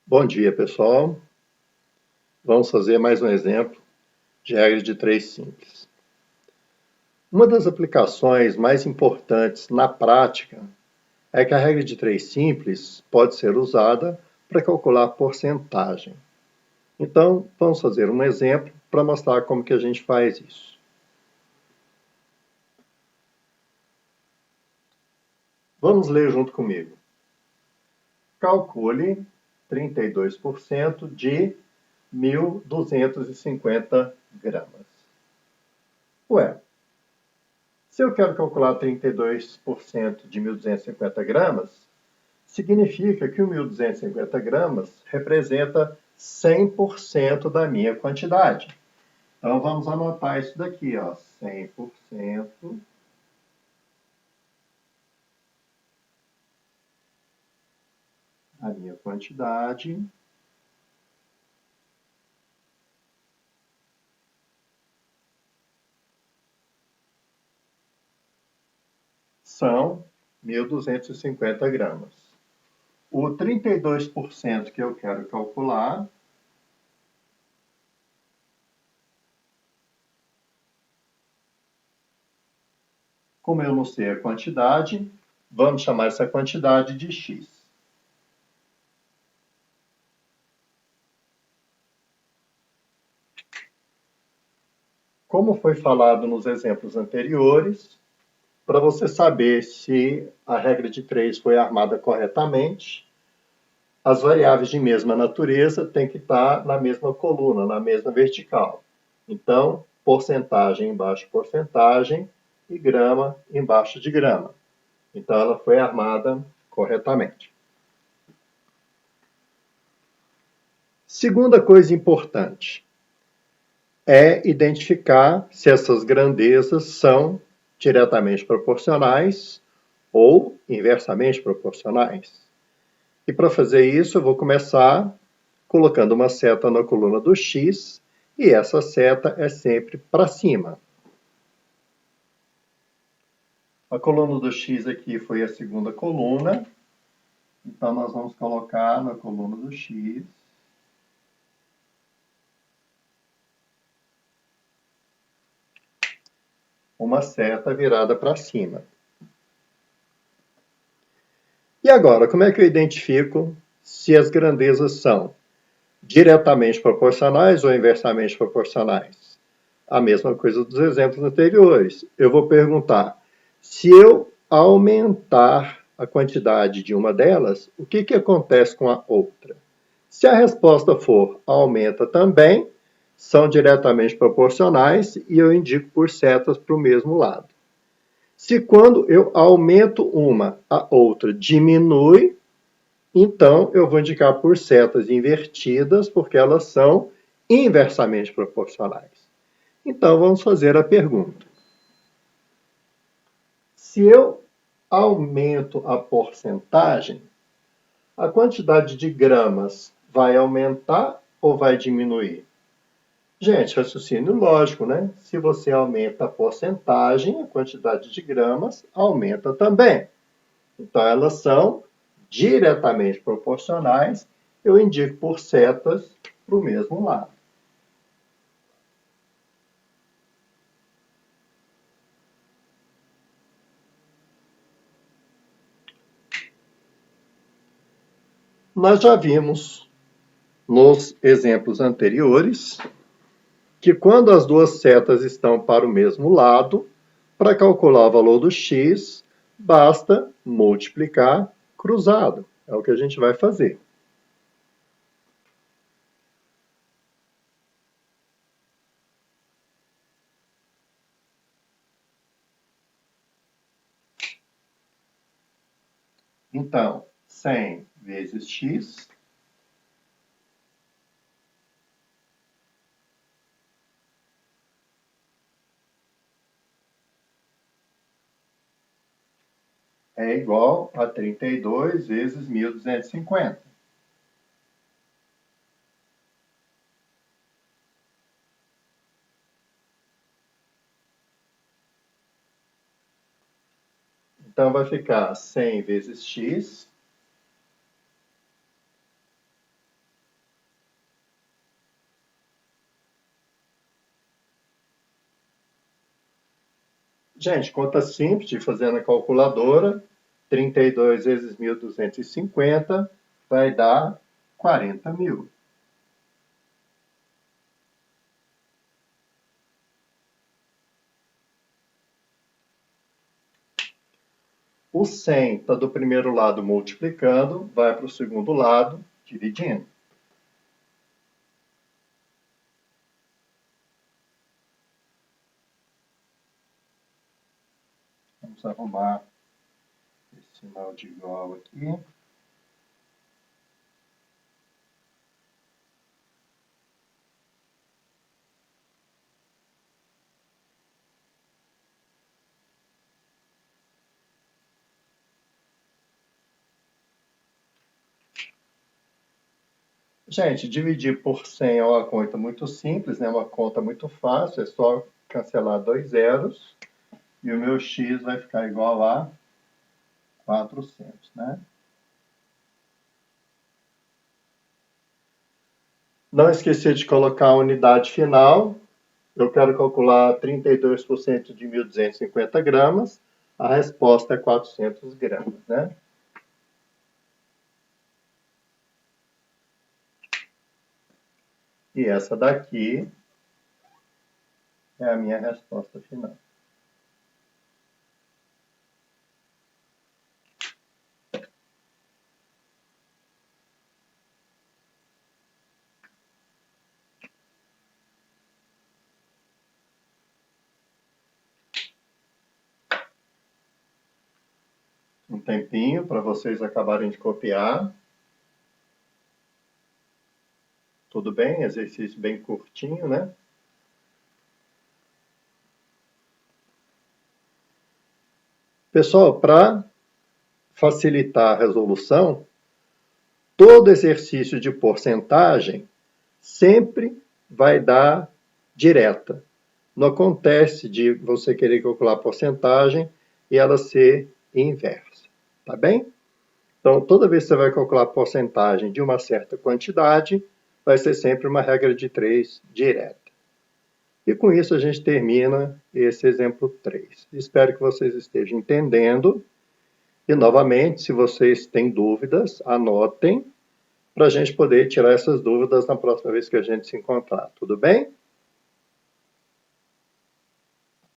Bom dia, pessoal. Vamos fazer mais um exemplo de regra de 3 simples. Uma das aplicações mais importantes na prática é que a regra de 3 simples pode ser usada para calcular porcentagem. Então, vamos fazer um exemplo para mostrar como que a gente faz isso. Vamos ler junto comigo. Calcule 32% de 1.250 gramas. Ué, se eu quero calcular 32% de 1.250 gramas, significa que o 1.250 gramas representa 100% da minha quantidade. Então, vamos anotar isso daqui, ó, 100% da minha quantidade são 1.250 gramas. O 32% que eu quero calcular como eu não sei a quantidade, vamos chamar essa quantidade de x. Como foi falado nos exemplos anteriores, para você saber se a regra de 3 foi armada corretamente, as variáveis de mesma natureza têm que estar na mesma coluna, na mesma vertical. Então, porcentagem embaixo de porcentagem e grama embaixo de grama. Então, ela foi armada corretamente. Segunda coisa importante é identificar se essas grandezas são diretamente proporcionais ou inversamente proporcionais. E para fazer isso, eu vou começar colocando uma seta na coluna do x, e essa seta é sempre para cima. A coluna do x aqui foi a segunda coluna, então nós vamos colocar na coluna do x uma seta virada para cima. E agora, como é que eu identifico se as grandezas são diretamente proporcionais ou inversamente proporcionais? A mesma coisa dos exemplos anteriores. Eu vou perguntar, se eu aumentar a quantidade de uma delas, o que acontece com a outra? Se a resposta for aumenta também, são diretamente proporcionais e eu indico por setas para o mesmo lado. Se quando eu aumento uma, a outra diminui, então eu vou indicar por setas invertidas, porque elas são inversamente proporcionais. Então vamos fazer a pergunta. Se eu aumento a porcentagem, a quantidade de gramas vai aumentar ou vai diminuir? Gente, raciocínio lógico, né? Se você aumenta a porcentagem, a quantidade de gramas aumenta também. Então, elas são diretamente proporcionais. Eu indico por setas para o mesmo lado. Nós já vimos nos exemplos anteriores que quando as duas setas estão para o mesmo lado, para calcular o valor do x, basta multiplicar cruzado. É o que a gente vai fazer. Então, 100 vezes x é igual a 32 vezes 1.250. Então, vai ficar 100 vezes x Gente, conta simples de fazer na calculadora. 32 vezes 1.250 vai dar 40 mil. O 100 está do primeiro lado multiplicando, vai para o segundo lado dividindo. Vamos arrumar esse sinal de igual aqui. Gente, dividir por 100 é uma conta muito simples, né? Uma conta muito fácil, é só cancelar 2 zeros e o meu x vai ficar igual a 400, né? Não esquecer de colocar a unidade final. Eu quero calcular 32% de 1.250 gramas. A resposta é 400 gramas, né? E essa daqui é a minha resposta final. Um tempinho para vocês acabarem de copiar. Tudo bem? Exercício bem curtinho, né? Pessoal, para facilitar a resolução, todo exercício de porcentagem sempre vai dar direta. Não acontece de você querer calcular a porcentagem e ela ser inversa, tá bem? Então, toda vez que você vai calcular a porcentagem de uma certa quantidade, vai ser sempre uma regra de 3 direta. E com isso a gente termina esse exemplo 3. Espero que vocês estejam entendendo. E, novamente, se vocês têm dúvidas, anotem para a gente poder tirar essas dúvidas na próxima vez que a gente se encontrar. Tudo bem?